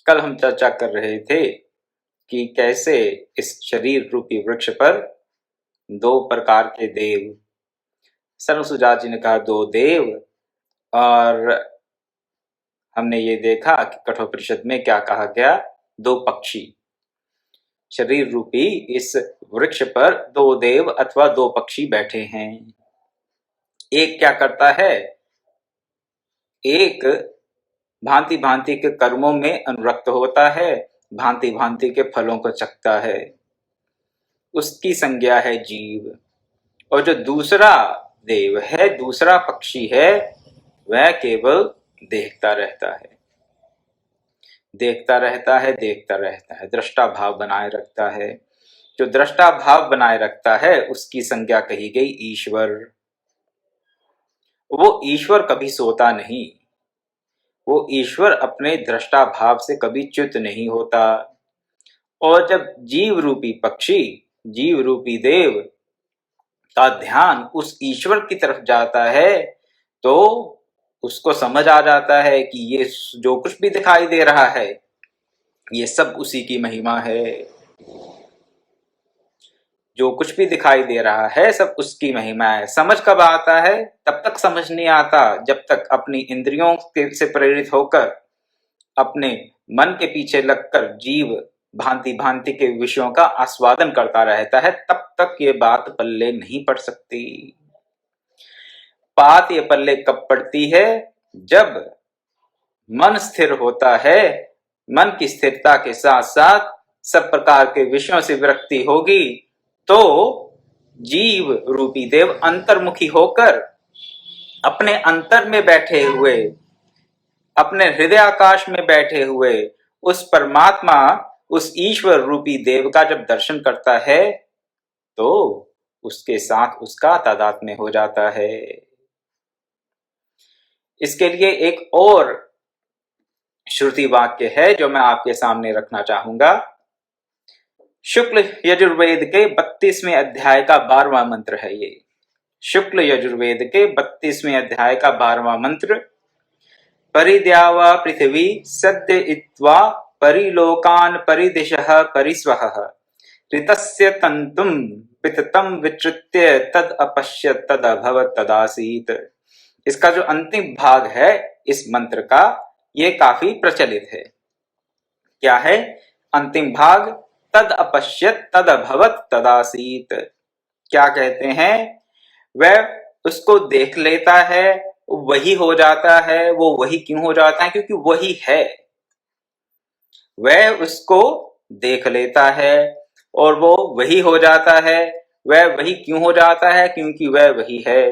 कल हम चर्चा कर रहे थे कि कैसे इस शरीर रूपी वृक्ष पर दो प्रकार के देव, सर्वसुजा जी ने कहा दो देव, और हमने ये देखा कि कठोपनिषद में क्या कहा गया, दो पक्षी। शरीर रूपी इस वृक्ष पर दो देव अथवा दो पक्षी बैठे हैं। एक क्या करता है, एक भांति भांति के कर्मों में अनुरक्त होता है, भांति भांति के फलों को चखता है, उसकी संज्ञा है जीव। और जो दूसरा देव है, दूसरा पक्षी है, वह केवल देखता रहता है, देखता रहता है, देखता रहता है, दृष्टा भाव बनाए रखता है। जो दृष्टा भाव बनाए रखता है उसकी संज्ञा कही गई ईश्वर। वो ईश्वर कभी सोता नहीं, वो ईश्वर अपने दृष्टा भाव से कभी च्युत नहीं होता। और जब जीव रूपी पक्षी, जीव रूपी देव का ध्यान उस ईश्वर की तरफ जाता है तो उसको समझ आ जाता है कि ये जो कुछ भी दिखाई दे रहा है ये सब उसी की महिमा है। जो कुछ भी दिखाई दे रहा है सब उसकी महिमा है। समझ कब आता है? तब तक समझ नहीं आता जब तक अपनी इंद्रियों से प्रेरित होकर अपने मन के पीछे लगकर जीव भांति भांति के विषयों का आस्वादन करता रहता है, तब तक ये बात पल्ले नहीं पड़ सकती। बात ये पल्ले कब पड़ती है? जब मन स्थिर होता है, मन की स्थिरता के साथ साथ सब प्रकार के विषयों से विरक्ति होगी तो जीव रूपी देव अंतर्मुखी होकर अपने अंतर में बैठे हुए, अपने हृदय आकाश में बैठे हुए उस परमात्मा, उस ईश्वर रूपी देव का जब दर्शन करता है तो उसके साथ उसका तादात्म्य हो जाता है। इसके लिए एक और श्रुति वाक्य है जो मैं आपके सामने रखना चाहूंगा। शुक्ल यजुर्वेद के 32वें अध्याय का 12वां मंत्र है ये। शुक्ल यजुर्वेद के 32वें अध्याय का 12वां मंत्र। परिद्यावा पृथ्वी सद्य इत्वा परिलोकान परिदिशः परिस्वः ऋतस्य तंतुम पिततम विच्युत्य तद अपश्यत् तद अभवत् तदासीत्। इसका जो अंतिम भाग है इस मंत्र का, ये काफी प्रचलित है। क्या है अंतिम भाग? तद अपश्यत् तद अभवत् तदासीत्। क्या कहते हैं? वह उसको देख लेता है, वही हो जाता है। वो वही क्यों हो जाता है? क्योंकि वही है। वह उसको देख लेता है और वो वही हो जाता है। वह वही क्यों हो जाता है? क्योंकि वह वही है।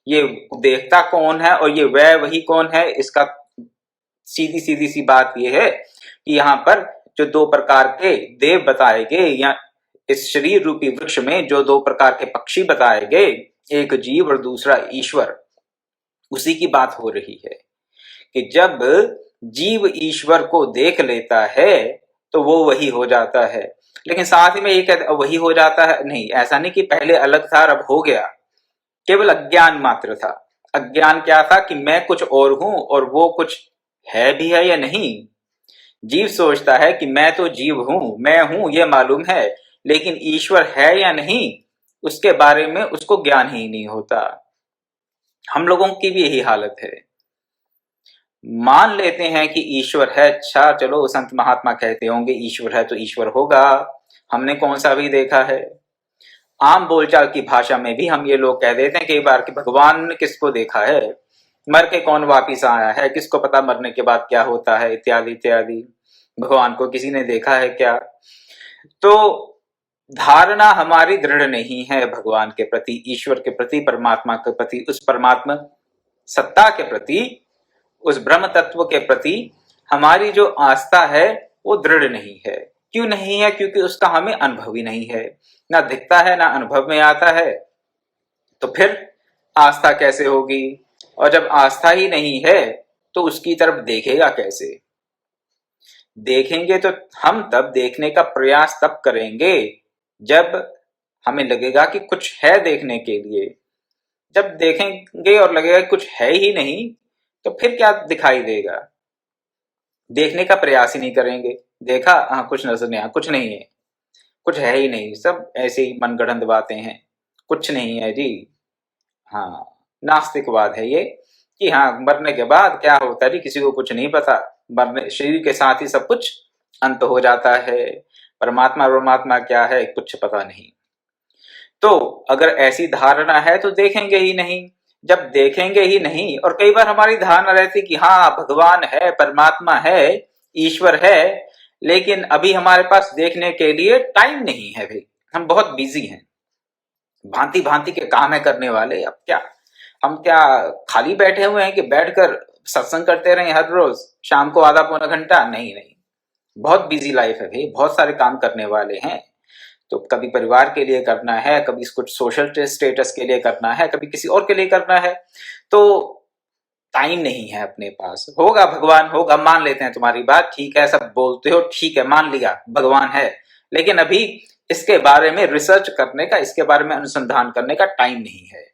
ये देखता कौन है और ये वह वही कौन है? इसका सीधी सीधी सी बात यह है कि यहाँ पर जो दो प्रकार के देव बताए गए, या इस शरीर रूपी वृक्ष में जो दो प्रकार के पक्षी बताए गए, एक जीव और दूसरा ईश्वर, उसी की बात हो रही है कि जब जीव ईश्वर को देख लेता है तो वो वही हो जाता है। लेकिन साथ ही में ये कहते वही हो जाता है, नहीं, ऐसा नहीं कि पहले अलग था अब हो गया। केवल अज्ञान मात्र था। अज्ञान क्या था कि मैं कुछ और हूं और वो कुछ है भी है या नहीं। जीव सोचता है कि मैं तो जीव हूं, मैं हूं, ये मालूम है, लेकिन ईश्वर है या नहीं उसके बारे में उसको ज्ञान ही नहीं होता। हम लोगों की भी यही हालत है। मान लेते हैं कि ईश्वर है, अच्छा चलो संत महात्मा कहते होंगे ईश्वर है तो ईश्वर होगा, हमने कौन सा भी देखा है। आम बोलचाल की भाषा में भी हम ये लोग कह देते हैं कई बार कि भगवान ने किसको देखा है, मर के कौन वापिस आया है, किसको पता मरने के बाद क्या होता है, इत्यादि इत्यादि। भगवान को किसी ने देखा है क्या? तो धारणा हमारी दृढ़ नहीं है भगवान के प्रति, ईश्वर के प्रति, परमात्मा के प्रति, उस परमात्मा सत्ता के प्रति, उस ब्रह्म तत्व के प्रति हमारी जो आस्था है वो दृढ़ नहीं है। क्यों नहीं है? क्योंकि उसका हमें अनुभव ही नहीं है, ना दिखता है ना अनुभव में आता है। तो फिर आस्था कैसे होगी? और जब आस्था ही नहीं है तो उसकी तरफ देखेगा कैसे? देखेंगे तो हम तब देखने का प्रयास तब करेंगे जब हमें लगेगा कि कुछ है देखने के लिए। जब देखेंगे और लगेगा कि कुछ है ही नहीं तो फिर क्या दिखाई देगा? देखने का प्रयास ही नहीं करेंगे। देखा, हाँ कुछ नजर नहीं आया, कुछ नहीं है, कुछ है ही नहीं, सब ऐसे ही मनगढ़ंत बातें हैं, कुछ नहीं है जी। हाँ, नास्तिकवाद है ये, कि हाँ मरने के बाद क्या होता है जी किसी को कुछ नहीं पता, मरने शरीर के साथ ही सब कुछ अंत हो जाता है, परमात्मा परमात्मा क्या है कुछ पता नहीं। तो अगर ऐसी धारणा है तो देखेंगे ही नहीं। जब देखेंगे ही नहीं, और कई बार हमारी धारणा रहती कि हाँ भगवान है, परमात्मा है, ईश्वर है, लेकिन अभी हमारे पास देखने के लिए टाइम नहीं है भाई, हम बहुत बिजी हैं, भांति भांति के काम है करने वाले। अब क्या हम क्या खाली बैठे हुए हैं कि बैठकर सत्संग करते रहे हर रोज शाम को आधा पौना घंटा? नहीं नहीं, बहुत बिजी लाइफ है भाई, बहुत सारे काम करने वाले हैं। तो कभी परिवार के लिए करना है, कभी कुछ सोशल स्टेटस के लिए करना है, कभी किसी और के लिए करना है, तो टाइम नहीं है अपने पास। होगा भगवान होगा, मान लेते हैं तुम्हारी बात, ठीक है, सब बोलते हो ठीक है, मान लिया भगवान है, लेकिन अभी इसके बारे में रिसर्च करने का, इसके बारे में अनुसंधान करने का टाइम नहीं है।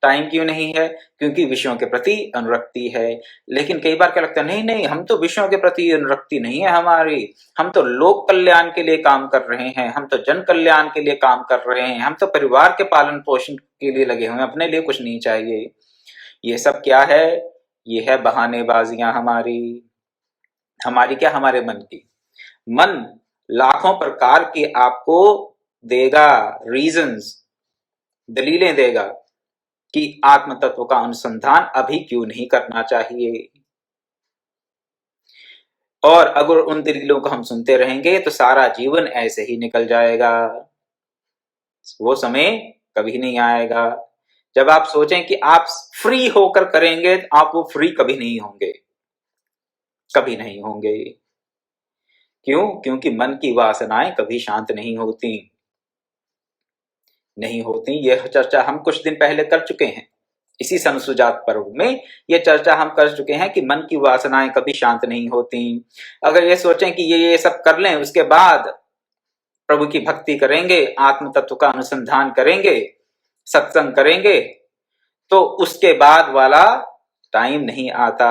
टाइम क्यों नहीं है? क्योंकि विषयों के प्रति अनुरक्ति है। लेकिन कई बार क्या लगता है, नहीं नहीं हम तो विषयों के प्रति अनुरक्ति नहीं है हमारी, हम तो लोक कल्याण के लिए काम कर रहे हैं, हम तो जन कल्याण के लिए काम कर रहे हैं, हम तो परिवार के पालन पोषण के लिए लगे हुए हैं, अपने लिए कुछ नहीं चाहिए। ये सब क्या है? ये है बहानेबाजियां हमारी। हमारी क्या? हमारे मन की। मन लाखों प्रकार की आपको देगा रीजंस, दलीलें देगा कि आत्म तत्व का अनुसंधान अभी क्यों नहीं करना चाहिए। और अगर उन दलीलों को हम सुनते रहेंगे तो सारा जीवन ऐसे ही निकल जाएगा, वो समय कभी नहीं आएगा। जब आप सोचें कि आप फ्री होकर करेंगे, आप वो फ्री कभी नहीं होंगे, कभी नहीं होंगे। क्यों? क्योंकि मन की वासनाएं कभी शांत नहीं होती, नहीं होती। यह चर्चा हम कुछ दिन पहले कर चुके हैं, इसी संसुजात पर्व में यह चर्चा हम कर चुके हैं कि मन की वासनाएं कभी शांत नहीं होती। अगर ये सोचें कि ये सब कर लें, उसके बाद प्रभु की भक्ति करेंगे, आत्म तत्व का अनुसंधान करेंगे, सत्संग करेंगे, तो उसके बाद वाला टाइम नहीं आता।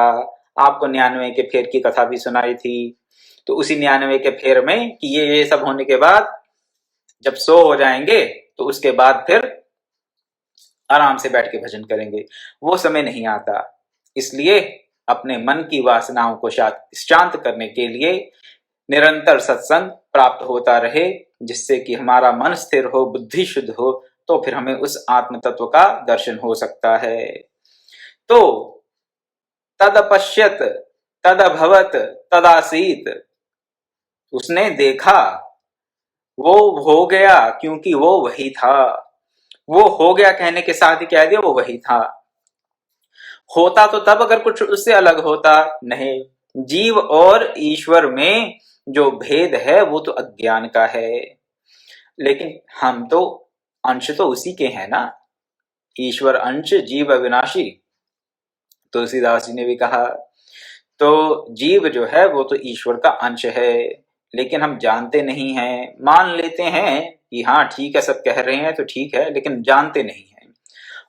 आपको 99 के फेर की कथा भी सुनाई थी, तो उसी 99 के फेर में कि ये सब होने के बाद जब सो हो जाएंगे तो उसके बाद फिर आराम से बैठ के भजन करेंगे, वो समय नहीं आता। इसलिए अपने मन की वासनाओं को शांत करने के लिए निरंतर सत्संग प्राप्त होता रहे, जिससे कि हमारा मन स्थिर हो, बुद्धि शुद्ध हो, तो फिर हमें उस आत्म तत्व का दर्शन हो सकता है। तो तदपश्यत तदभवत तदासीत, उसने देखा, वो हो गया, क्योंकि वो वही था। वो हो गया कहने के साथ ही कह दिया वो वही था। होता तो तब अगर कुछ उससे अलग होता, नहीं। जीव और ईश्वर में जो भेद है वो तो अज्ञान का है, लेकिन हम तो अंश तो उसी के हैं ना। ईश्वर अंश जीव अविनाशी, तुलसीदास जी ने भी कहा। तो जीव जो है वो तो ईश्वर का अंश है, लेकिन हम जानते नहीं हैं, मान लेते हैं कि हाँ ठीक है सब कह रहे हैं तो ठीक है, लेकिन जानते नहीं हैं।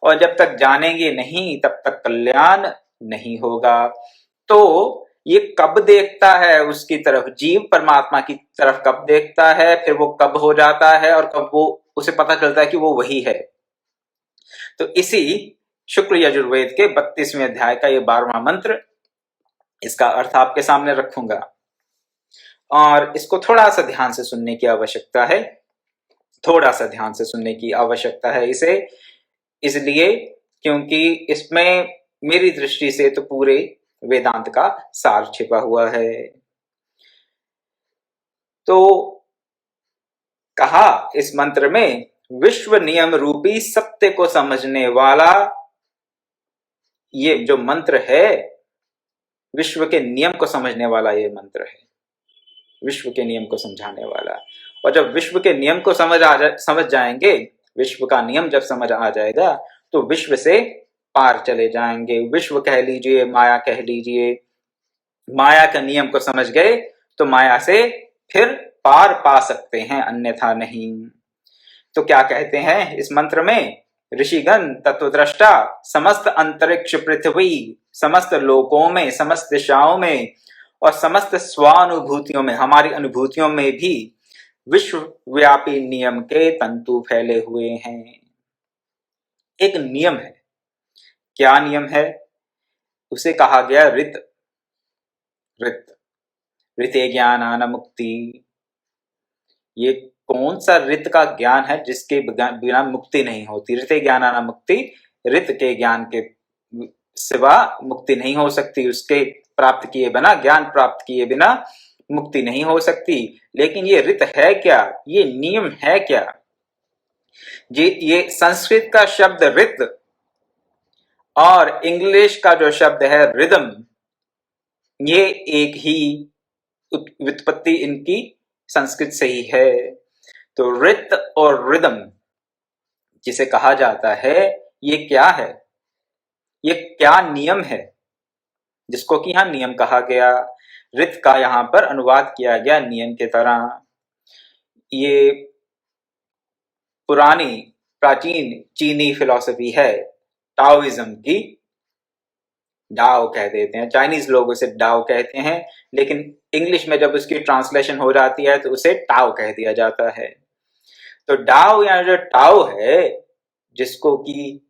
और जब तक जानेंगे नहीं तब तक कल्याण नहीं होगा। तो ये कब देखता है उसकी तरफ, जीव परमात्मा की तरफ कब देखता है, फिर वो कब हो जाता है और कब वो उसे पता चलता है कि वो वही है। तो इसी शुक्ल यजुर्वेद के 32वें अध्याय का ये 12वां मंत्र, इसका अर्थ आपके सामने रखूंगा और इसको थोड़ा सा ध्यान से सुनने की आवश्यकता है, थोड़ा सा ध्यान से सुनने की आवश्यकता है इसे, इसलिए क्योंकि इसमें मेरी दृष्टि से तो पूरे वेदांत का सार छिपा हुआ है। तो कहा इस मंत्र में, विश्व नियम रूपी सत्य को समझने वाला ये जो मंत्र है, विश्व के नियम को समझने वाला ये मंत्र है, विश्व के नियम को समझाने वाला। और जब विश्व के नियम को समझ जाएंगे, विश्व का नियम जब समझ आ जाएगा तो विश्व से पार चले जाएंगे। विश्व कह लीजिए, माया कह लीजिए, माया के नियम को समझ गए तो माया से फिर पार पा सकते हैं, अन्यथा नहीं। तो क्या कहते हैं इस मंत्र में, ऋषिगण तत्वद्रष्टा समस्त अंतरिक्ष पृथ्वी, समस्त लोकों में, समस्त दिशाओं में और समस्त स्वानुभूतियों में, हमारी अनुभूतियों में भी विश्वव्यापी नियम के तंतु फैले हुए हैं। एक नियम है। क्या नियम है? उसे कहा गया रित। रित, ऋते ज्ञानान मुक्ति। ये कौन सा रित का ज्ञान है जिसके बिना मुक्ति नहीं होती? ऋते ज्ञानान मुक्ति, रित के ज्ञान के सिवा मुक्ति नहीं हो सकती। उसके प्राप्त किए बिना, ज्ञान प्राप्त किए बिना मुक्ति नहीं हो सकती। लेकिन ये रित है क्या? ये नियम है क्या? ये संस्कृत का शब्द रित और इंग्लिश का जो शब्द है रिदम, ये एक ही व्युत्पत्ति इनकी संस्कृत से ही है। तो रित और रिदम जिसे कहा जाता है, ये क्या है? ये क्या नियम है जिसको कि यहां नियम कहा गया? रित का यहां पर अनुवाद किया गया नियम के तरह। ये पुरानी प्राचीन चीनी फिलॉसफी है, टाओइज्म की। डाओ कह देते हैं, चाइनीज लोग उसे डाओ कहते हैं, लेकिन इंग्लिश में जब उसकी ट्रांसलेशन हो जाती है तो उसे टाओ कह दिया जाता है। तो डाओ या जो टाओ है, जिसको कि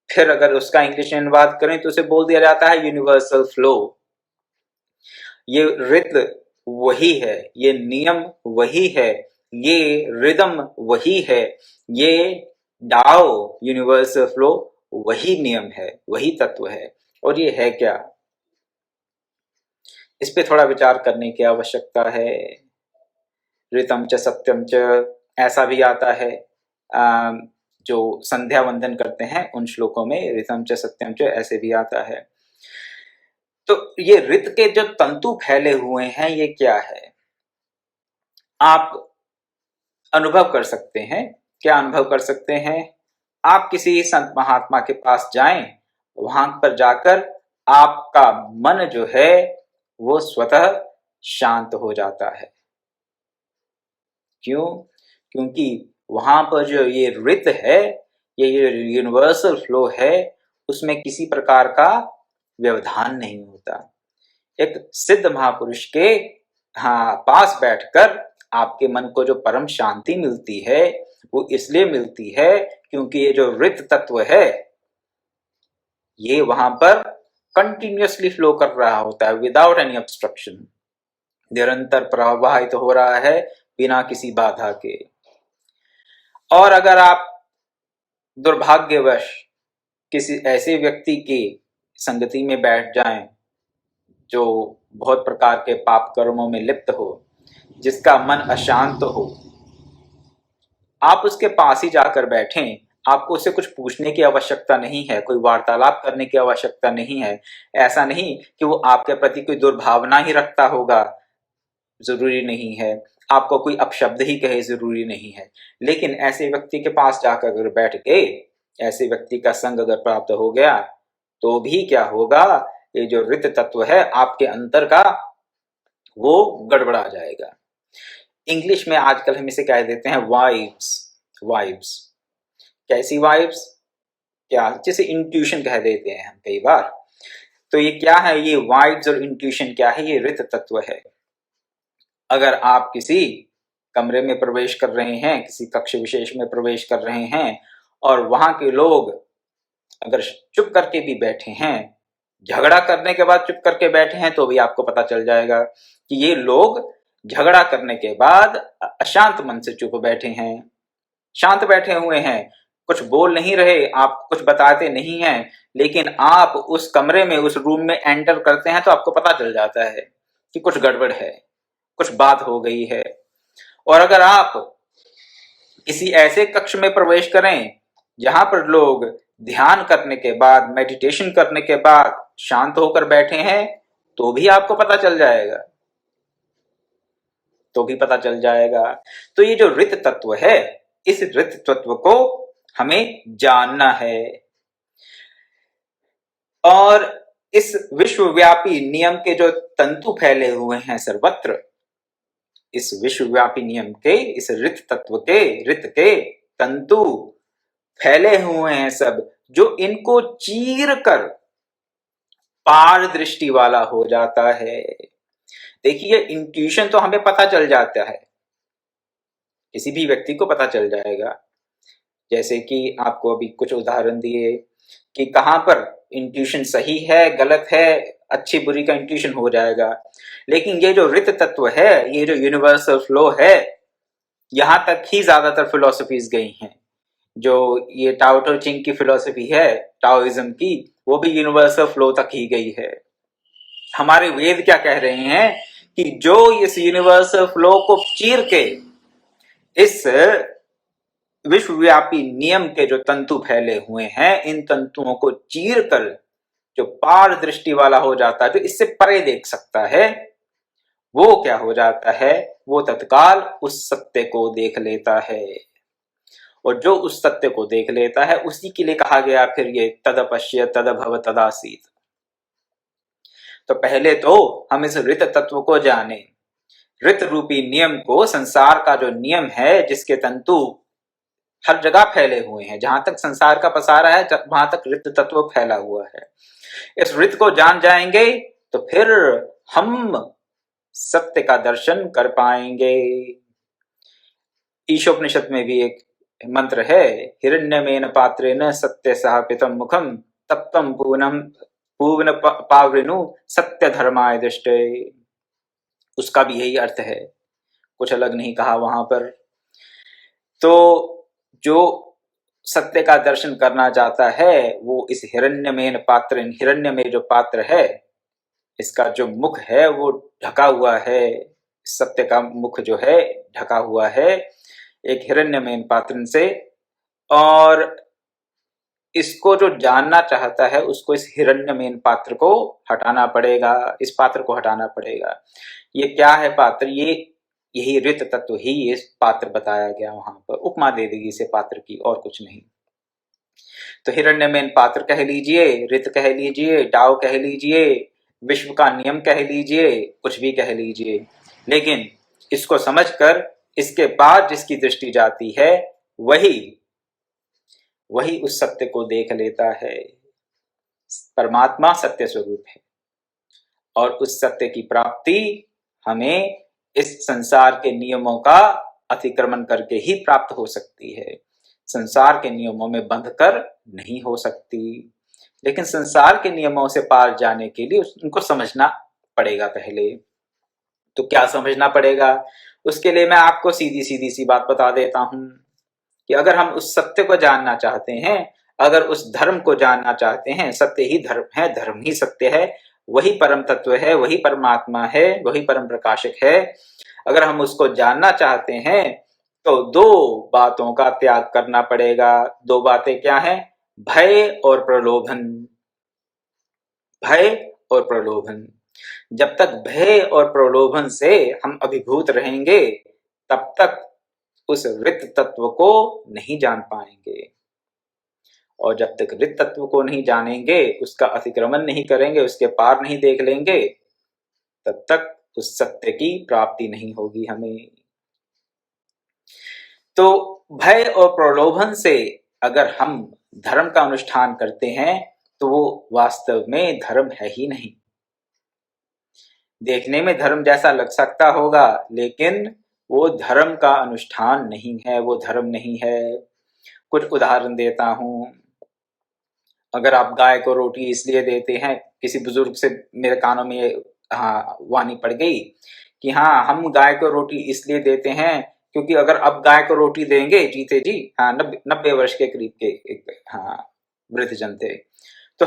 फिर अगर उसका इंग्लिश में अनुवाद करें तो उसे बोल दिया जाता है यूनिवर्सल फ्लो। ये रित वही है, ये नियम वही है, ये रिदम वही है, ये डाओ यूनिवर्सल फ्लो वही नियम है, वही तत्व है। और ये है क्या? इस पे थोड़ा विचार करने की आवश्यकता है। ऋतम च सत्यम च, ऐसा भी आता है जो संध्या वंदन करते हैं उन श्लोकों में, ऋतम च सत्यम च ऐसे भी आता है। तो ये ऋत के जो तंतु फैले हुए हैं, ये क्या है? आप अनुभव कर सकते हैं। क्या अनुभव कर सकते हैं? आप किसी संत महात्मा के पास जाएं, वहां पर जाकर आपका मन जो है वो स्वतः शांत हो जाता है। क्यों? क्योंकि वहां पर जो ये ऋत है, ये यूनिवर्सल फ्लो है, उसमें किसी प्रकार का व्यवधान नहीं होता। एक सिद्ध महापुरुष के पास बैठकर आपके मन को जो परम शांति मिलती है, वो इसलिए मिलती है क्योंकि ये जो ऋत तत्व है, ये वहां पर कंटिन्यूअसली फ्लो कर रहा होता है, विदाउट एनी ऑब्स्ट्रक्शन। निरंतर प्रवाहित हो रहा है बिना किसी बाधा के। और अगर आप दुर्भाग्यवश किसी ऐसे व्यक्ति की संगति में बैठ जाएं जो बहुत प्रकार के पाप कर्मों में लिप्त हो, जिसका मन अशांत हो, आप उसके पास ही जाकर बैठें। आपको उससे कुछ पूछने की आवश्यकता नहीं है, कोई वार्तालाप करने की आवश्यकता नहीं है। ऐसा नहीं कि वो आपके प्रति कोई दुर्भावना ही रखता होगा, जरूरी नहीं है। आपको कोई अपशब्द ही कहे, जरूरी नहीं है। लेकिन ऐसे व्यक्ति के पास जाकर अगर बैठ गए, ऐसे व्यक्ति का संग अगर प्राप्त हो गया, तो भी क्या होगा? ये जो ऋत तत्व है आपके अंतर का, वो गड़बड़ा जाएगा। इंग्लिश में आजकल हम इसे कह देते हैं वाइब्स। वाइब्स कैसी वाइब्स? क्या, जैसे इंट्यूशन कह देते हैं हम कई बार। तो ये क्या है? ये वाइब्स और इंट्यूशन क्या है? ये ऋत तत्व है। अगर आप किसी कमरे में प्रवेश कर रहे हैं, किसी कक्ष विशेष में प्रवेश कर रहे हैं, और वहां के लोग अगर चुप करके भी बैठे हैं, झगड़ा करने के बाद चुप करके बैठे हैं, तो भी आपको पता चल जाएगा कि ये लोग झगड़ा करने के बाद अशांत मन से चुप बैठे हैं, शांत बैठे हुए हैं, कुछ बोल नहीं रहे, आप कुछ बताते नहीं हैं। लेकिन आप उस कमरे में, उस रूम में एंटर करते हैं तो आपको पता चल जाता है कि कुछ गड़बड़ है, कुछ बात हो गई है। और अगर आप किसी ऐसे कक्ष में प्रवेश करें जहां पर लोग ध्यान करने के बाद, मेडिटेशन करने के बाद शांत होकर बैठे हैं, तो भी आपको पता चल जाएगा, तो भी पता चल जाएगा। तो ये जो ऋत तत्व है, इस ऋत तत्व को हमें जानना है। और इस विश्वव्यापी नियम के जो तंतु फैले हुए हैं सर्वत्र, इस विश्वव्यापी नियम के, इस ऋत तत्व के, ऋत के तंतु फैले हुए हैं सब, जो इनको चीर कर पार दृष्टि वाला हो जाता है। देखिए इंट्यूशन तो हमें पता चल जाता है, किसी भी व्यक्ति को पता चल जाएगा। जैसे कि आपको अभी कुछ उदाहरण दिए कि कहाँ पर इंट्यूशन सही है गलत है, अच्छी बुरी का इंट्यूशन हो जाएगा। लेकिन ये जो रित तत्व है, ये जो यूनिवर्सल फ्लो है, यहाँ तक ही ज्यादातर फिलोसफीज गई हैं। जो ये टाओ ते चिंग की फिलोसफी है, टाओइज्म की, वो भी यूनिवर्सल फ्लो तक ही गई है। हमारे वेद क्या कह रहे हैं कि जो इस यूनिवर्सल फ्लो को चीर के इस विश्वव्यापी नियम के जो तंतु फैले हुए हैं, इन तंतुओं को चीर कर जो पार दृष्टि वाला हो जाता है, जो इससे परे देख सकता है, वो क्या हो जाता है, वो तत्काल उस सत्य को देख लेता है। और जो उस सत्य को देख लेता है, उसी के लिए कहा गया फिर ये तदपश्य तदभव तदासीत। तो पहले तो हम इस ऋत तत्व को जाने, ऋत रूपी नियम को, संसार का जो नियम है जिसके तंतु हर जगह फैले हुए हैं, जहां तक संसार का पसारा है वहां तक ऋत तत्व फैला हुआ है। इस ऋत को जान जाएंगे तो फिर हम सत्य का दर्शन कर पाएंगे। ईशोपनिषद में भी एक मंत्र है, हिरण्यमेन पात्रेण सत्य सहापितम मुखम तप्तम पूवन पावृनु सत्य धर्माय दृष्टे। उसका भी यही अर्थ है, कुछ अलग नहीं कहा वहां पर। तो जो सत्य का दर्शन करना चाहता है वो इस हिरण्यमेन पात्र, हिरण्य में जो पात्र है इसका जो मुख है वो ढका हुआ है, सत्य का मुख जो है ढका हुआ है एक हिरण्यमेन पात्र से। और इसको जो जानना चाहता है उसको इस हिरण्यमेन पात्र को हटाना पड़ेगा, इस पात्र को हटाना पड़ेगा। ये क्या है पात्र? ये यही ऋत तत्व ही इस पात्र बताया गया वहां पर, उपमा दे देगी इसे पात्र की और कुछ नहीं। तो हिरण्यमेन पात्र कह लीजिए, ऋत कह लीजिए, डाव कह लीजिए, विश्व का नियम कह लीजिए, कुछ भी कह लीजिए, लेकिन इसको समझकर इसके बाद जिसकी दृष्टि जाती है वही उस सत्य को देख लेता है। परमात्मा सत्य स्वरूप है और उस सत्य की प्राप्ति हमें इस संसार के नियमों का अतिक्रमण करके ही प्राप्त हो सकती है। संसार के नियमों में बंध कर नहीं हो सकती। लेकिन संसार के नियमों से पार जाने के लिए उनको समझना पड़ेगा पहले। तो क्या समझना पड़ेगा? उसके लिए मैं आपको सीधी सीधी सी बात बता देता हूं कि अगर हम उस सत्य को जानना चाहते हैं, अगर उस धर्म को जानना चाहते हैं, सत्य ही धर्म है, धर्म ही सत्य है, वही परम तत्व है, वही परमात्मा है, वही परम प्रकाशक है, अगर हम उसको जानना चाहते हैं तो दो बातों का त्याग करना पड़ेगा। दो बातें क्या हैं? भय और प्रलोभन। भय और प्रलोभन। जब तक भय और प्रलोभन से हम अभिभूत रहेंगे तब तक उस ऋत तत्व को नहीं जान पाएंगे। और जब तक ऋत तत्व को नहीं जानेंगे, उसका अतिक्रमण नहीं करेंगे, उसके पार नहीं देख लेंगे, तब तक उस सत्य की प्राप्ति नहीं होगी हमें। तो भय और प्रलोभन से अगर हम धर्म का अनुष्ठान करते हैं तो वो वास्तव में धर्म है ही नहीं। देखने में धर्म जैसा लग सकता होगा लेकिन वो धर्म का अनुष्ठान नहीं है, वो धर्म नहीं है। कुछ उदाहरण देता हूं। अगर आप गाय को रोटी इसलिए देते हैं, किसी बुजुर्ग से मेरे कानों में ये वाणी पड़ गई कि हाँ, हम गाय को रोटी इसलिए देते हैं क्योंकि अगर अब गाय को रोटी देंगे जीते जी, 90 वर्ष के करीब के एक वृद्ध जन थे, तो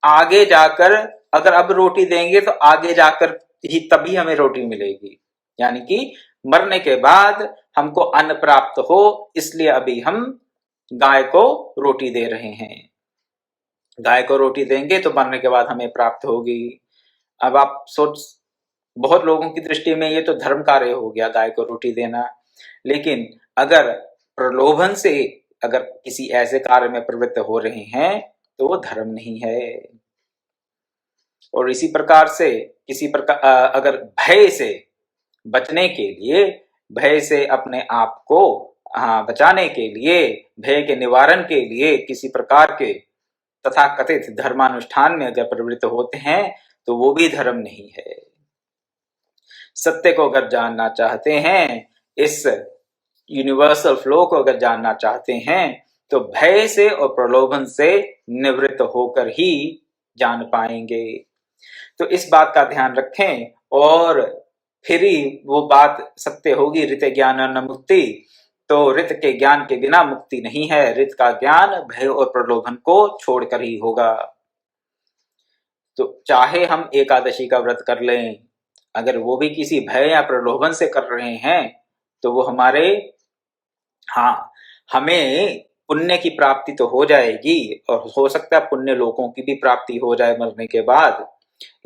आगे जाकर अगर अब रोटी देंगे तो आगे जाकर ही तभी हमें रोटी मिलेगी, यानी कि मरने के बाद हमको अन्न प्राप्त हो, इसलिए अभी हम गाय को रोटी दे रहे हैं। गाय को रोटी देंगे तो मरने के बाद हमें प्राप्त होगी। अब आप सोच, बहुत लोगों की दृष्टि में ये तो धर्म कार्य हो गया गाय को रोटी देना, लेकिन अगर प्रलोभन से अगर किसी ऐसे कार्य में प्रवृत्त हो रहे हैं तो वो धर्म नहीं है। और इसी प्रकार से किसी प्रकार अगर भय से बचने के लिए, भय से अपने आप को बचाने के लिए, भय के निवारण के लिए किसी प्रकार के तथाकथित धर्मानुष्ठान में अगर प्रवृत्त होते हैं तो वो भी धर्म नहीं है। सत्य को अगर जानना चाहते हैं, इस यूनिवर्सल फ्लो को अगर जानना चाहते हैं, तो भय से और प्रलोभन से निवृत्त होकर ही जान पाएंगे। तो इस बात का ध्यान रखें, और फिर ही वो बात सत्य होगी, ऋत ज्ञान न मुक्ति। तो ऋत के ज्ञान के बिना मुक्ति नहीं है, ऋत का ज्ञान भय और प्रलोभन को छोड़कर ही होगा। तो चाहे हम एकादशी का व्रत कर लें, अगर वो भी किसी भय या प्रलोभन से कर रहे हैं, तो वो हमारे, हाँ, हमें पुण्य की प्राप्ति तो हो जाएगी, और हो सकता है पुण्य लोगों की भी प्राप्ति हो जाए मरने के बाद,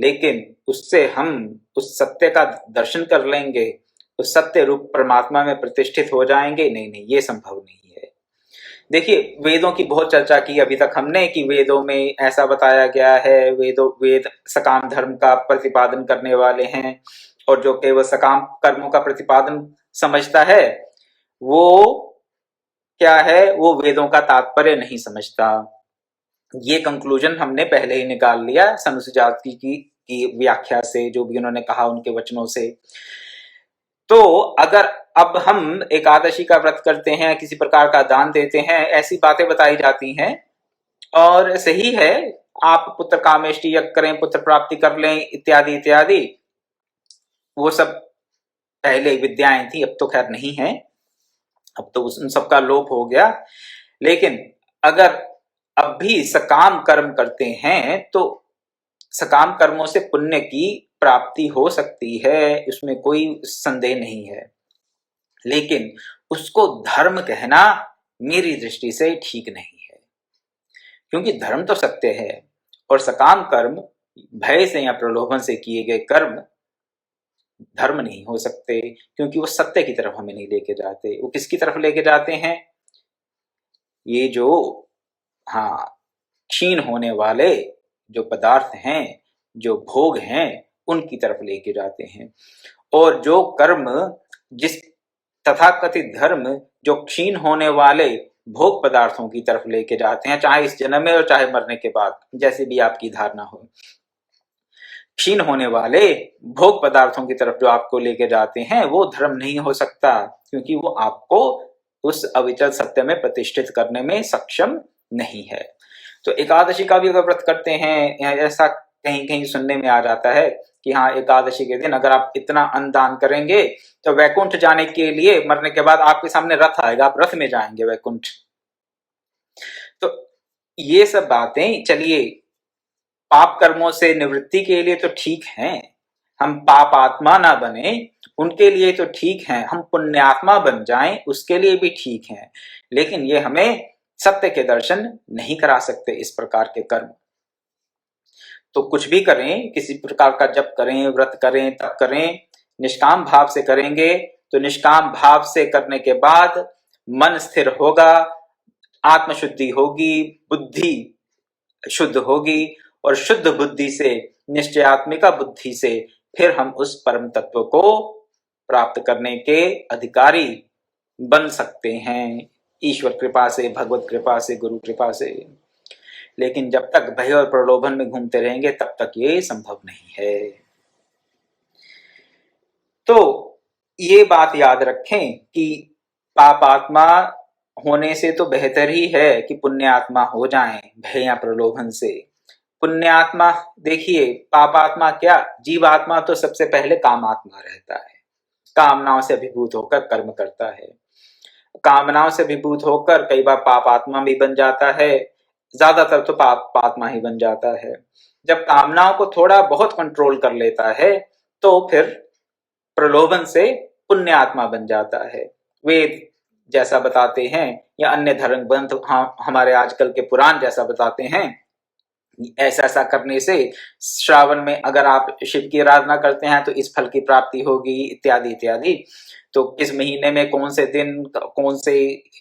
लेकिन उससे हम उस सत्य का दर्शन कर लेंगे, उस सत्य रूप परमात्मा में प्रतिष्ठित हो जाएंगे? नहीं नहीं, ये संभव नहीं है। देखिए, वेदों की बहुत चर्चा की अभी तक हमने कि वेदों में ऐसा बताया गया है, वेद सकाम धर्म का प्रतिपादन करने वाले हैं, और जो केवल सकाम कर्मों का प्रतिपादन समझता है, वो क्या है, वो वेदों का तात्पर्य नहीं समझता। ये कंक्लूजन हमने पहले ही निकाल लिया सनुसुजात की व्याख्या से, जो भी उन्होंने कहा उनके वचनों से। तो अगर अब हम एकादशी का व्रत करते हैं, किसी प्रकार का दान देते हैं, ऐसी बातें बताई जाती हैं, और सही है, आप पुत्र कामेष्टि यज्ञ करें, पुत्र प्राप्ति कर लें, इत्यादि इत्यादि, वो सब पहले विद्याएं थी, अब तो खैर नहीं है, अब तो उन सबका लोप हो गया। लेकिन अगर अब भी सकाम कर्म करते हैं, तो सकाम कर्मों से पुण्य की प्राप्ति हो सकती है, इसमें कोई संदेह नहीं है। लेकिन उसको धर्म कहना मेरी दृष्टि से ठीक नहीं है, क्योंकि धर्म तो सत्य है, और सकाम कर्म भय से या प्रलोभन से किए गए कर्म धर्म नहीं हो सकते, क्योंकि वो सत्य की तरफ हमें नहीं लेके जाते। वो किसकी तरफ लेके जाते हैं? ये जो, हाँ, क्षीण होने वाले जो पदार्थ हैं, जो भोग हैं, उनकी तरफ लेके जाते हैं। और जो कर्म, जिस तथाकथित धर्म जो क्षीण होने वाले भोग पदार्थों की तरफ लेके जाते हैं, चाहे इस जन्म में और चाहे मरने के बाद, जैसे भी आपकी धारणा हो, क्षीण होने वाले भोग पदार्थों की तरफ जो आपको लेके जाते हैं, वो धर्म नहीं हो सकता, क्योंकि वो आपको उस अविचल सत्य में प्रतिष्ठित करने में सक्षम नहीं है। तो एकादशी का भी अगर व्रत करते हैं, ऐसा कहीं कहीं सुनने में आ जाता है कि हाँ, एकादशी के दिन अगर आप इतना अन्न दान करेंगे, तो वैकुंठ जाने के लिए मरने के बाद आपके सामने रथ आएगा, आप रथ में जाएंगे वैकुंठ। तो ये सब बातें, चलिए, पाप कर्मों से निवृत्ति के लिए तो ठीक है, हम पाप आत्मा ना बने उनके लिए तो ठीक है, हम पुण्यात्मा बन जाएं उसके लिए भी ठीक है, लेकिन ये हमें सत्य के दर्शन नहीं करा सकते इस प्रकार के कर्म। तो कुछ भी करें, किसी प्रकार का जप करें, व्रत करें, तप करें, निष्काम भाव से करेंगे, तो निष्काम भाव से करने के बाद मन स्थिर होगा, आत्मशुद्धि होगी, बुद्धि शुद्ध होगी, और शुद्ध बुद्धि से, निश्चयात्मिका बुद्धि से, फिर हम उस परम तत्व को प्राप्त करने के अधिकारी बन सकते हैं, ईश्वर कृपा से, भगवत कृपा से, गुरु कृपा से। लेकिन जब तक भय और प्रलोभन में घूमते रहेंगे, तब तक ये संभव नहीं है। तो ये बात याद रखें कि पापात्मा होने से तो बेहतर ही है कि पुण्यात्मा हो जाएं भय या प्रलोभन से। पुण्यात्मा, देखिए, पापात्मा क्या, जीवात्मा तो सबसे पहले कामात्मा रहता है, कामनाओं से अभिभूत होकर कर्म करता है, कामनाओं से अभिभूत होकर कई बार पापात्मा भी बन जाता है, ज्यादातर तो पापात्मा ही बन जाता है। जब कामनाओं को थोड़ा बहुत कंट्रोल कर लेता है, तो फिर प्रलोभन से पुण्यात्मा बन जाता है। वेद जैसा बताते हैं, या अन्य धर्म ग्रंथ, हमारे आजकल के पुराण जैसा बताते हैं, ऐसा ऐसा करने से श्रावण में अगर आप शिव की आराधना करते हैं तो इस फल की प्राप्ति होगी, इत्यादि इत्यादि। तो किस महीने में कौन से दिन, कौन से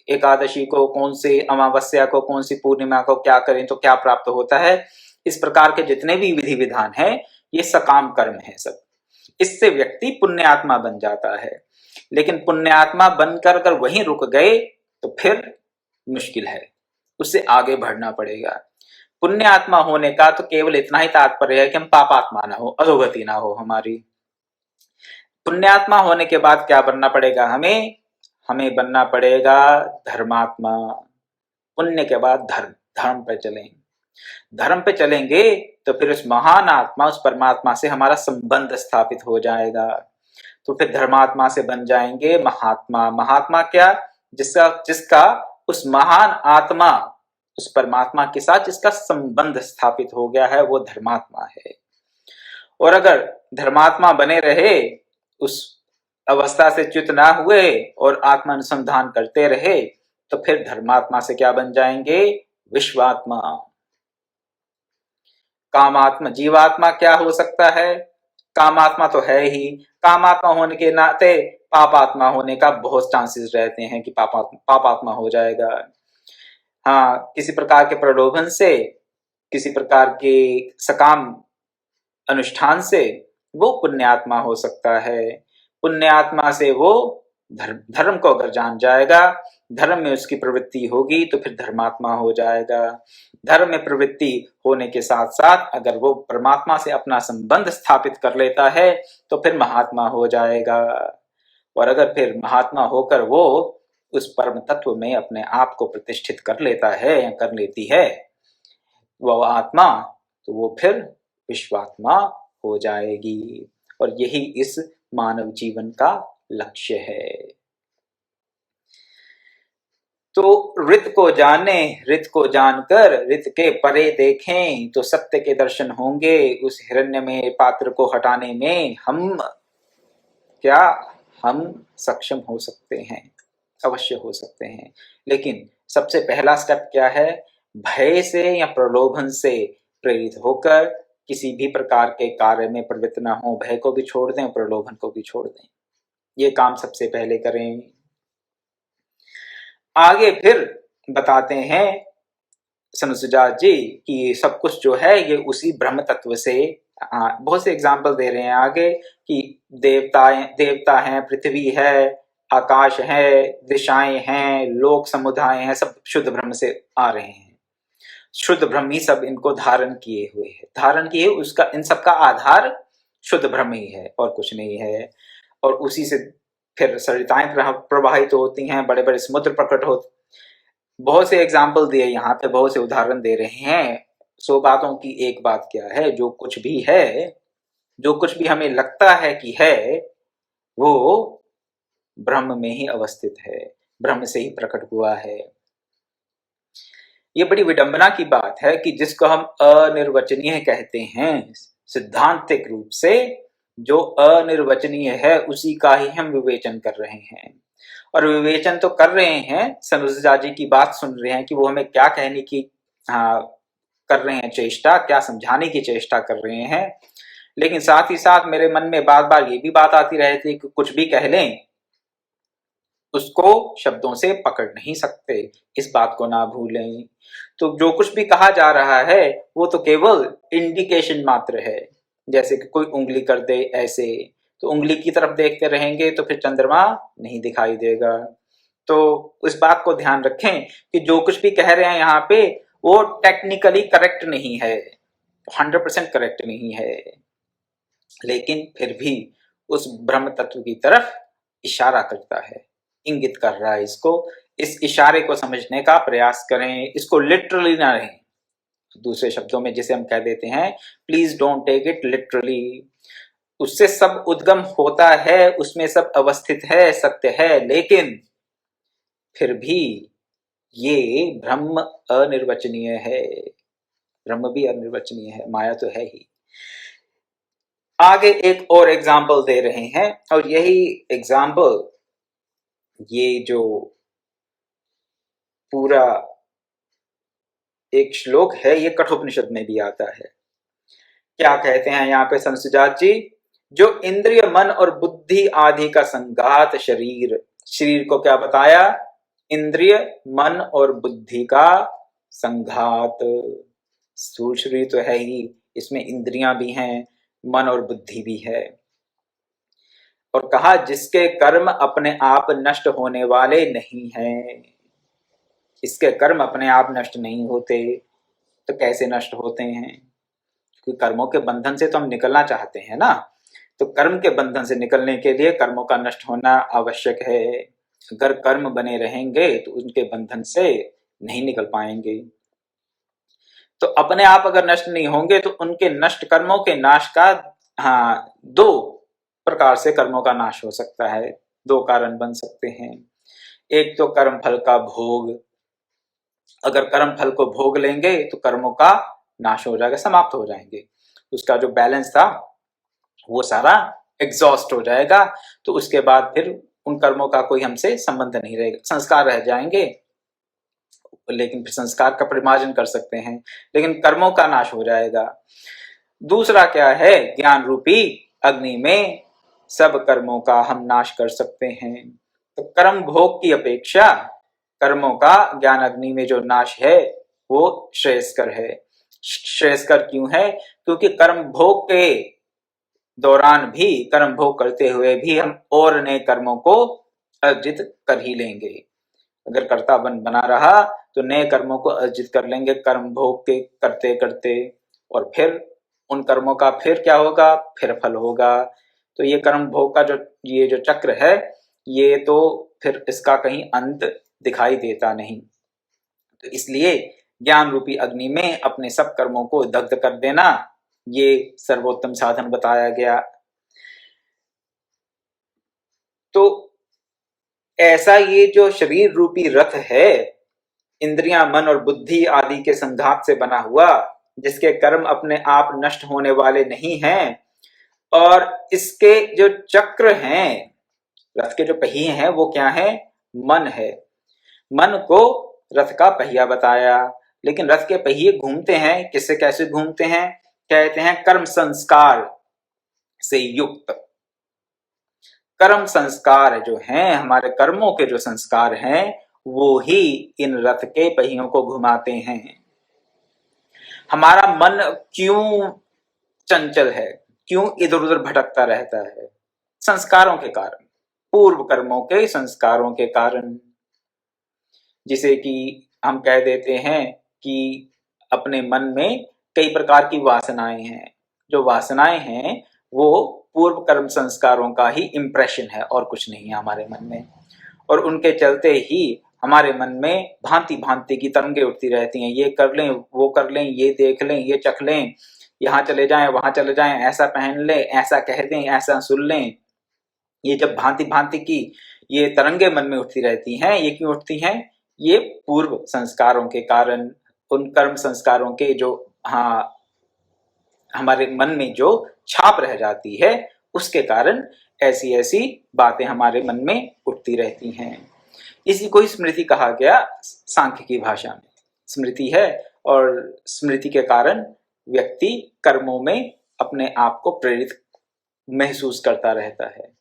एकादशी को, कौन से अमावस्या को, कौन सी पूर्णिमा को क्या करें तो क्या प्राप्त होता है, इस प्रकार के जितने भी विधि विधान है, ये सकाम कर्म है सब। इससे व्यक्ति पुण्यात्मा बन जाता है। लेकिन पुण्यात्मा बनकर अगर वहीं रुक गए तो फिर मुश्किल है, उससे आगे बढ़ना पड़ेगा। पुण्यात्मा होने का तो केवल इतना ही तात्पर्य है कि हम पापात्मा ना हो, अधोगति ना हो हमारी। पुण्यात्मा होने के बाद क्या बनना पड़ेगा हमें? हमें बनना पड़ेगा धर्मात्मा। पुण्य के बाद धर्म, धर्म पे चलेंगे। धर्म पे चलेंगे तो फिर उस महान आत्मा, उस परमात्मा से हमारा संबंध स्थापित हो जाएगा। तो फिर धर्मात्मा से बन जाएंगे महात्मा। महात्मा क्या? जिसका जिसका उस महान आत्मा, उस परमात्मा के साथ जिसका संबंध स्थापित हो गया है, वो धर्मात्मा है। और अगर धर्मात्मा बने रहे, उस अवस्था से च्युत ना हुए और आत्मा अनुसंधान करते रहे, तो फिर धर्मात्मा से क्या बन जाएंगे? विश्वात्मा। कामात्मा, जीवात्मा क्या हो सकता है? कामात्मा तो है ही। कामात्मा होने के नाते पापात्मा होने का बहुत चांसेस रहते हैं कि पापात्मा हो जाएगा। हाँ, किसी प्रकार के प्रलोभन से, किसी प्रकार के सकाम अनुष्ठान से वो पुण्यात्मा हो सकता है। पुण्यात्मा से वो धर्म को अगर जान जाएगा, धर्म में उसकी प्रवृत्ति होगी, तो फिर धर्मात्मा हो जाएगा। धर्म में प्रवृत्ति होने के साथ साथ अगर वो परमात्मा से अपना संबंध स्थापित कर लेता है, तो फिर महात्मा हो जाएगा। और अगर फिर महात्मा होकर वो उस परम तत्व में अपने आप को प्रतिष्ठित कर लेता है या कर लेती है वह आत्मा, तो वो फिर विश्वात्मा हो जाएगी। और यही इस मानव जीवन का लक्ष्य है। तो रित को जाने, रित को जानकर रित के परे देखें, तो सत्य के दर्शन होंगे। उस हिरण्य में पात्र को हटाने में हम सक्षम हो सकते हैं, अवश्य हो सकते हैं। लेकिन सबसे पहला स्टेप क्या है? भय से या प्रलोभन से प्रेरित होकर किसी भी प्रकार के कार्य में प्रवृत्त न हो। भय को भी छोड़ दें, प्रलोभन को भी छोड़ दें। ये काम सबसे पहले करें। आगे फिर बताते हैं सनुसुजात जी कि सब कुछ जो है ये उसी ब्रह्म तत्व से, बहुत से एग्जाम्पल दे रहे हैं आगे कि देवता हैं, पृथ्वी है, आकाश है, दिशाएं हैं, लोक समुदाय हैं, सब शुद्ध ब्रह्म से आ रहे हैं। शुद्ध ब्रह्म ही सब इनको धारण किए हुए है, धारण किए। उसका इन सब का आधार शुद्ध ब्रह्म ही है और कुछ नहीं है। और उसी से फिर सरिताएं प्रवाहित होती हैं, बड़े बड़े समुद्र प्रकट होते। बहुत से एग्जाम्पल दिए यहाँ पे, बहुत से उदाहरण दे रहे हैं। 100 बातों की एक बात क्या है? जो कुछ भी है, जो कुछ भी हमें लगता है कि है, वो ब्रह्म में ही अवस्थित है, ब्रह्म से ही प्रकट हुआ है। ये बड़ी विडंबना की बात है कि जिसको हम अनिर्वचनीय कहते हैं, सिद्धांतिक रूप से जो अनिर्वचनीय है उसी का ही हम विवेचन कर रहे हैं। और विवेचन तो कर रहे हैं, सनुजा जी की बात सुन रहे हैं कि वो हमें क्या कहने की कर रहे हैं चेष्टा, क्या समझाने की चेष्टा कर रहे हैं। लेकिन साथ ही साथ मेरे मन में बार बार ये भी बात आती रहती कि कुछ भी कह लें उसको शब्दों से पकड़ नहीं सकते, इस बात को ना भूलें। तो जो कुछ भी कहा जा रहा है वो तो केवल इंडिकेशन मात्र है। जैसे कि कोई उंगली कर दे ऐसे, तो उंगली की तरफ देखते रहेंगे तो फिर चंद्रमा नहीं दिखाई देगा। तो इस बात को ध्यान रखें कि जो कुछ भी कह रहे हैं यहाँ पे वो टेक्निकली करेक्ट नहीं है, 100% करेक्ट नहीं है, लेकिन फिर भी उस ब्रह्म तत्व की तरफ इशारा करता है, इंगित कर रहा है इसको। इस इशारे को समझने का प्रयास करें, इसको लिटरली ना लें। दूसरे शब्दों में जिसे हम कह देते हैं, please don't take it literally. उससे सब उद्गम होता है, उसमें सब अवस्थित है, सत्य है, लेकिन फिर भी ये ब्रह्म अनिर्वचनीय है। ब्रह्म भी अनिर्वचनीय है, माया तो है ही। आगे एक और एग्जाम्पल दे रहे हैं, और यही एग्जाम्पल, ये जो पूरा एक श्लोक है, ये कठोपनिषद में भी आता है। क्या कहते हैं यहाँ पे सनसुजात जी? जो इंद्रिय, मन और बुद्धि आदि का संघात शरीर, शरीर को क्या बताया? इंद्रिय, मन और बुद्धि का संघात। स्थूल शरीर तो है ही, इसमें इंद्रियां भी हैं, मन और बुद्धि भी है। और कहा जिसके कर्म अपने आप नष्ट होने वाले नहीं हैं। इसके कर्म अपने आप नष्ट नहीं होते, तो कैसे नष्ट होते हैं? क्योंकि कर्मों के बंधन से तो हम निकलना चाहते हैं ना। तो कर्म के बंधन से निकलने के लिए कर्मों का नष्ट होना आवश्यक है। अगर कर्म बने रहेंगे तो उनके बंधन से नहीं निकल पाएंगे। तो अपने आप अगर नष्ट नहीं होंगे तो उनके नष्ट कर्मों के नाश का, हाँ, दो प्रकार से कर्मों का नाश हो सकता है, दो कारण बन सकते हैं। एक तो कर्म फल का भोग, अगर कर्म फल को भोग लेंगे तो कर्मों का नाश हो जाएगा, समाप्त हो जाएंगे, उसका जो बैलेंस था वो सारा एग्जॉस्ट हो जाएगा। तो उसके बाद फिर उन कर्मों का कोई हमसे संबंध नहीं रहेगा, संस्कार रह जाएंगे, लेकिन फिर संस्कार का परिमार्जन कर सकते हैं, लेकिन कर्मों का नाश हो जाएगा। दूसरा क्या है, ज्ञान रूपी अग्नि में सब कर्मों का हम नाश कर सकते हैं। तो कर्म भोग की अपेक्षा कर्मों का ज्ञान अग्नि में जो नाश है वो श्रेयस्कर है। श्रेयस्कर क्यों है? क्योंकि कर्म भोग के दौरान भी, कर्म भोग करते हुए भी हम और नए कर्मों को अर्जित कर ही लेंगे। अगर कर्ता बना रहा तो नए कर्मों को अर्जित कर लेंगे कर्म भोग के करते करते, और फिर उन कर्मों का फिर क्या होगा, फिर फल होगा। तो ये कर्म भोग का जो ये जो चक्र है, ये तो फिर इसका कहीं अंत दिखाई देता नहीं। तो इसलिए ज्ञान रूपी अग्नि में अपने सब कर्मों को दग्ध कर देना, ये सर्वोत्तम साधन बताया गया। तो ऐसा ये जो शरीर रूपी रथ है, इंद्रियां, मन और बुद्धि आदि के संघात से बना हुआ, जिसके कर्म अपने आप नष्ट होने वाले नहीं हैं, और इसके जो चक्र हैं, रथ के जो पहिए हैं वो क्या है, मन है। मन को रथ का पहिया बताया, लेकिन रथ के पहिए घूमते हैं किससे, कैसे घूमते हैं? कहते हैं कर्म संस्कार से युक्त। कर्म संस्कार जो हैं, हमारे कर्मों के जो संस्कार हैं, वो ही इन रथ के पहियों को घुमाते हैं। हमारा मन क्यों चंचल है, क्यों इधर उधर भटकता रहता है? संस्कारों के कारण, पूर्व कर्मों के संस्कारों के कारण। जिसे कि हम कह देते हैं कि अपने मन में कई प्रकार की वासनाएं हैं। जो वासनाएं हैं वो पूर्व कर्म संस्कारों का ही इंप्रेशन है, और कुछ नहीं है हमारे मन में। और उनके चलते ही हमारे मन में भांति भांति की तरंगे उठती रहती हैं, ये कर लें, वो कर लें, ये देख लें, ये चख लें, यहाँ चले जाएं, वहां चले जाएं, ऐसा पहन लें, ऐसा कह दें, ऐसा सुन लें। ये जब भांति भांति की ये तरंगे मन में उठती रहती हैं, ये क्यों उठती हैं? ये पूर्व संस्कारों के कारण, उन कर्म संस्कारों के जो, हाँ, हमारे मन में जो छाप रह जाती है, उसके कारण ऐसी ऐसी बातें हमारे मन में उठती रहती हैं। इसी को ही स्मृति कहा गया सांख्य की भाषा में। स्मृति है, और स्मृति के कारण व्यक्ति कर्मों में अपने आप को प्रेरित महसूस करता रहता है।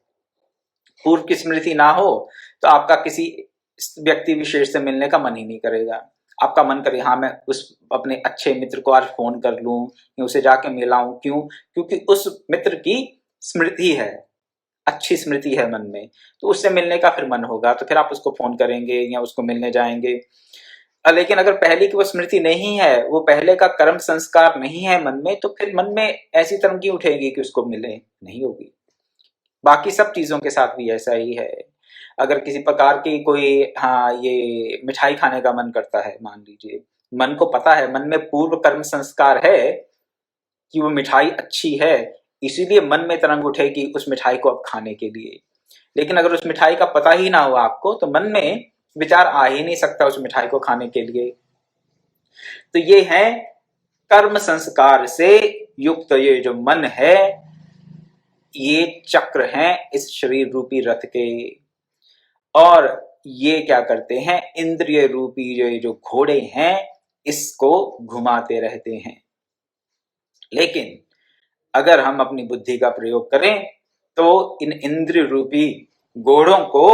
पूर्व की स्मृति ना हो तो आपका किसी व्यक्ति विशेष से मिलने का मन ही नहीं करेगा। आपका मन करे, हाँ, मैं उस अपने अच्छे मित्र को आज फोन कर लूं या उसे जाके मिलाऊं। क्यों? क्योंकि उस मित्र की स्मृति है, अच्छी स्मृति है मन में, तो उससे मिलने का फिर मन होगा, तो फिर आप उसको फोन करेंगे या उसको मिलने जाएंगे। लेकिन अगर पहले की वो स्मृति नहीं है, वो पहले का कर्म संस्कार नहीं है मन में, तो फिर मन में ऐसी तरंगी उठेगी कि उसको मिले नहीं होगी। बाकी सब चीजों के साथ भी ऐसा ही है। अगर किसी प्रकार की कोई, हाँ, ये मिठाई खाने का मन करता है, मान लीजिए, मन को पता है, मन में पूर्व कर्म संस्कार है कि वो मिठाई अच्छी है, इसीलिए मन में तरंग उठेगी उस मिठाई को अब खाने के लिए। लेकिन अगर उस मिठाई का पता ही ना हो आपको, तो मन में विचार आ ही नहीं सकता उस मिठाई को खाने के लिए। तो ये है कर्म संस्कार से युक्त ये जो मन है, ये चक्र हैं इस शरीर रूपी रथ के। और ये क्या करते हैं, इंद्रिय रूपी जो घोड़े हैं, इसको घुमाते रहते हैं। लेकिन अगर हम अपनी बुद्धि का प्रयोग करें तो इन इंद्रिय रूपी घोड़ों को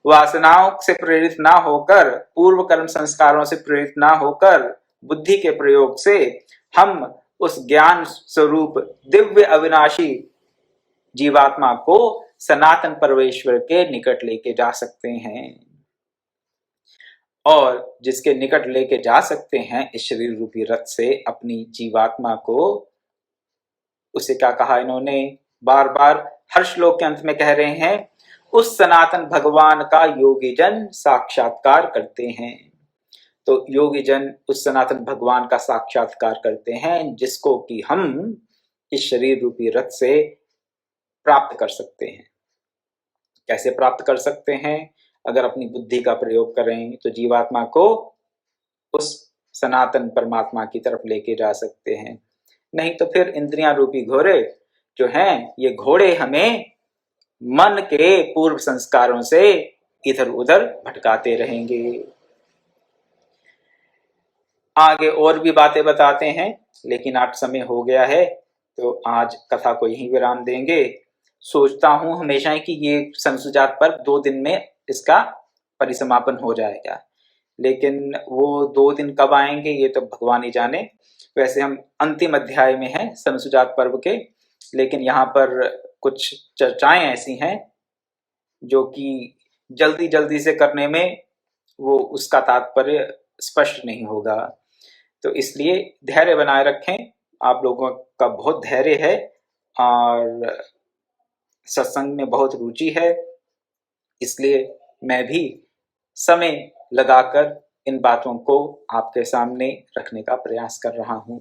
वासनाओं से प्रेरित ना होकर, पूर्व कर्म संस्कारों से प्रेरित ना होकर, बुद्धि के प्रयोग से हम उस ज्ञान स्वरूप दिव्य अविनाशी जीवात्मा को सनातन परमेश्वर के निकट लेके जा सकते हैं। और जिसके निकट लेके जा सकते हैं इस शरीर रूपी रथ से अपनी जीवात्मा को, उसे क्या कहा इन्होंने, बार बार हर श्लोक के अंत में कह रहे हैं, उस सनातन भगवान का योगी जन साक्षात्कार करते हैं। तो योगी जन उस सनातन भगवान का साक्षात्कार करते हैं जिसको कि हम इस शरीर रूपी रथ से प्राप्त कर सकते हैं। कैसे प्राप्त कर सकते हैं? अगर अपनी बुद्धि का प्रयोग करें तो जीवात्मा को उस सनातन परमात्मा की तरफ लेके जा सकते हैं। नहीं तो फिर इंद्रियां रूपी घोड़े जो हैं, ये घोड़े हमें मन के पूर्व संस्कारों से इधर उधर भटकाते रहेंगे। आगे और भी बातें बताते हैं, लेकिन आज समय हो गया है तो आज कथा को यहीं विराम देंगे। सोचता हूं हमेशा कि ये संसुजात पर्व 2 दिन में इसका परिसमापन हो जाएगा, लेकिन वो 2 दिन कब आएंगे ये तो भगवान ही जाने। वैसे हम अंतिम अध्याय में हैं संसुजात पर्व के, लेकिन यहाँ पर कुछ चर्चाएं ऐसी हैं जो कि जल्दी जल्दी से करने में वो उसका तात्पर्य स्पष्ट नहीं होगा। तो इसलिए धैर्य बनाए रखें। आप लोगों का बहुत धैर्य है और सत्संग में बहुत रुचि है, इसलिए मैं भी समय लगाकर इन बातों को आपके सामने रखने का प्रयास कर रहा हूं।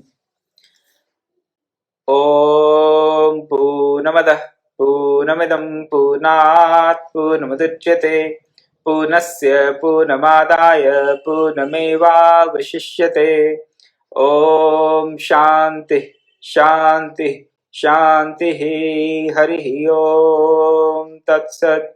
ओम पूर्णमदः पूर्णमिदं पूर्णात् पूर्णमुदच्यते पूर्णस्य पूर्णमादाय पूर्णमेवावशिष्यते। ओम शांति शांति शांति। हरि ओम तत्सत्।